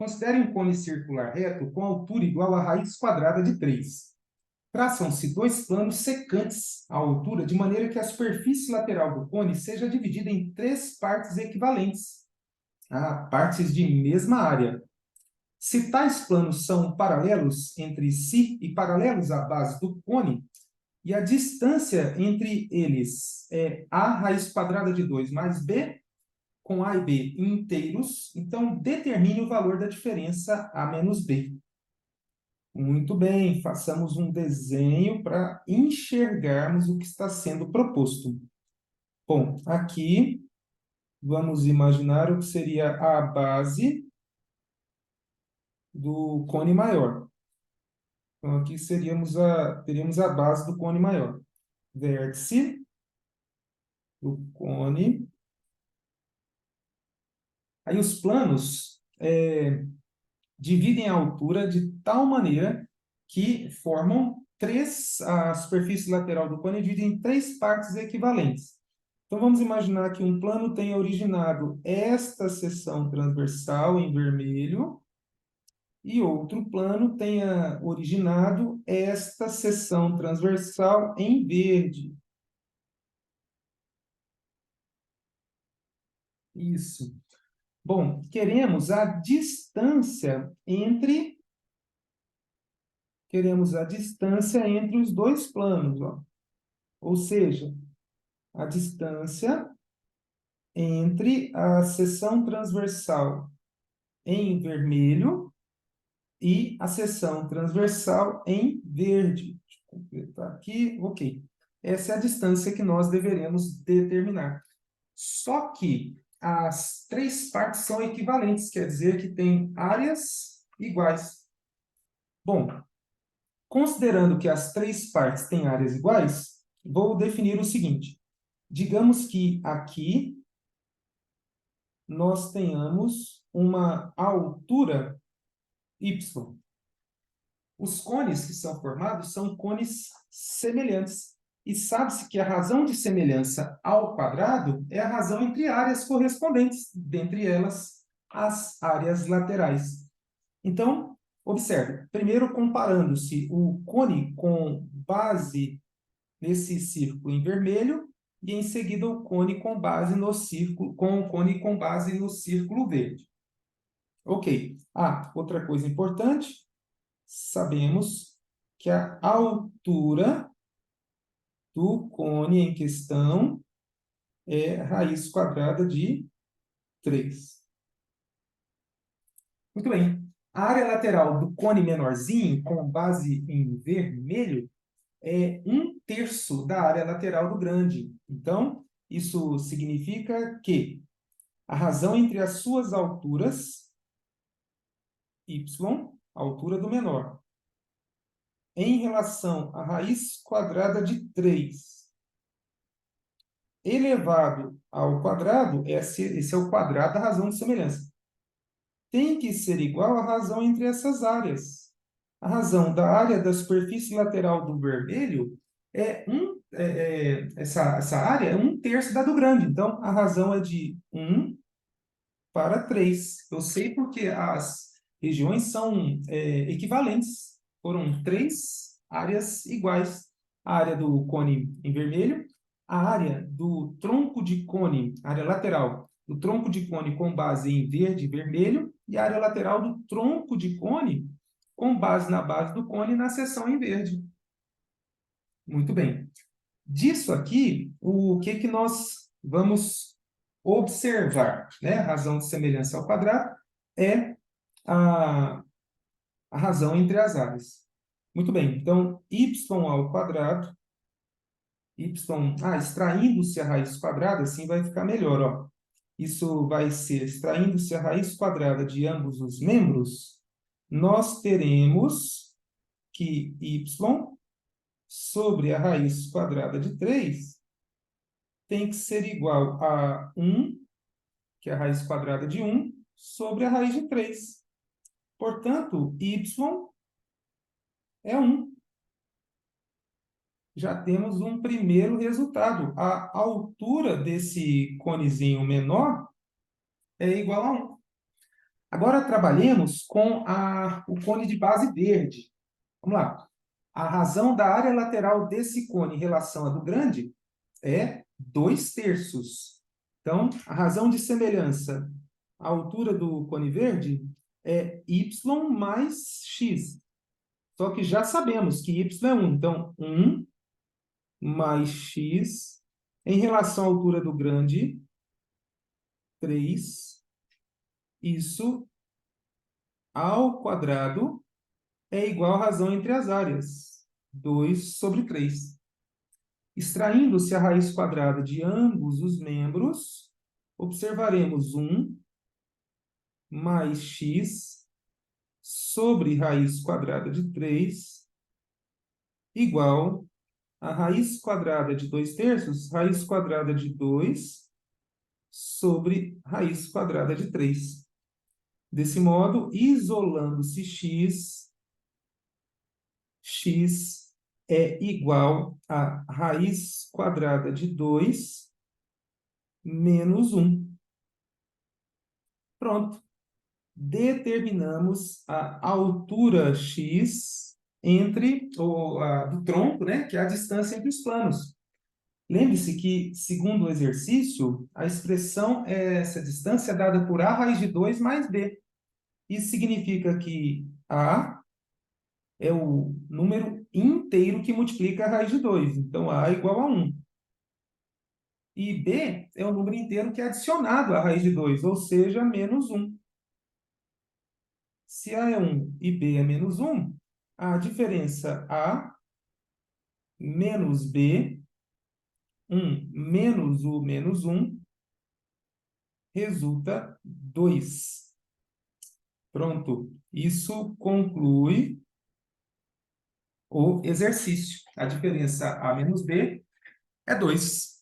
Considere um cone circular reto com altura igual à raiz quadrada de 3. Traçam-se dois planos secantes à altura, de maneira que a superfície lateral do cone seja dividida em três partes equivalentes, partes de mesma área. Se tais planos são paralelos entre si e paralelos à base do cone, e a distância entre eles é a raiz quadrada de 2 mais b, com a e b inteiros, então determine o valor da diferença a menos b. Muito bem, façamos um desenho para enxergarmos o que está sendo proposto. Bom, aqui vamos imaginar o que seria a base do cone maior. Então, aqui teríamos a base do cone maior. Vértice do cone. Aí os planos dividem a altura de tal maneira que formam a superfície lateral do cone é dividida em três partes equivalentes. Então, vamos imaginar que um plano tenha originado esta seção transversal em vermelho e outro plano tenha originado esta seção transversal em verde. Isso. Bom, queremos a distância entre os dois planos, ó. Ou seja, a distância entre a seção transversal em vermelho e a seção transversal em verde. Deixa eu completar aqui. Ok. Essa é a distância que nós deveremos determinar. Só que as três partes são equivalentes, quer dizer que têm áreas iguais. Bom, considerando que as três partes têm áreas iguais, vou definir o seguinte. Digamos que aqui nós tenhamos uma altura y. Os cones que são formados são cones semelhantes. E sabe-se que a razão de semelhança ao quadrado é a razão entre áreas correspondentes, dentre elas as áreas laterais. Então, observe, primeiro comparando-se o cone com base nesse círculo em vermelho e em seguida o cone com base no círculo, verde. Ok. Outra coisa importante, sabemos que a altura do cone em questão é raiz quadrada de 3. Muito bem. A área lateral do cone menorzinho, com base em vermelho, é 1/3 da área lateral do grande. Então, isso significa que a razão entre as suas alturas, y, a altura do menor, em relação à raiz quadrada de 3, elevado ao quadrado, esse é o quadrado da razão de semelhança, tem que ser igual à razão entre essas áreas. A razão da área da superfície lateral do vermelho essa área é 1/3 da do grande. Então, a razão é de 1 para 3. Eu sei porque as regiões são equivalentes. Foram 3 áreas iguais. A área do cone em vermelho, a área do tronco de cone, área lateral, do tronco de cone com base em verde e vermelho, e a área lateral do tronco de cone com base na base do cone na seção em verde. Muito bem. Disso aqui, o que nós vamos observar? Né? A razão de semelhança ao quadrado é a razão entre as áreas. Muito bem, então, y ao quadrado, extraindo-se a raiz quadrada, assim vai ficar melhor, ó. Isso vai ser, extraindo-se a raiz quadrada de ambos os membros, nós teremos que y sobre a raiz quadrada de 3 tem que ser igual a 1, que é a raiz quadrada de 1, sobre a raiz de 3. Portanto, y é 1. Já temos um primeiro resultado. A altura desse conezinho menor é igual a 1. Agora trabalhemos com o cone de base verde. Vamos lá. A razão da área lateral desse cone em relação à do grande é 2/3. Então, a razão de semelhança, a altura do cone verde é y mais x. Só que já sabemos que y é 1. Então, 1 mais x em relação à altura do grande, 3. Isso ao quadrado é igual à razão entre as áreas, 2/3. Extraindo-se a raiz quadrada de ambos os membros, observaremos 1 mais x sobre raiz quadrada de 3 igual a raiz quadrada de 2/3, raiz quadrada de 2 sobre raiz quadrada de 3. Desse modo, isolando-se x é igual a raiz quadrada de 2 menos 1. Pronto. Determinamos a altura x do tronco, né, que é a distância entre os planos. Lembre-se que, segundo o exercício, a expressão é essa distância dada por a raiz de 2 mais b. Isso significa que a é o número inteiro que multiplica a raiz de 2. Então, a é igual a 1. E b é o número inteiro que é adicionado à raiz de 2, ou seja, menos 1. Se A é 1 e B é menos 1, a diferença A menos B, 1 menos o menos 1, resulta 2. Pronto. Isso conclui o exercício. A diferença A menos B é 2.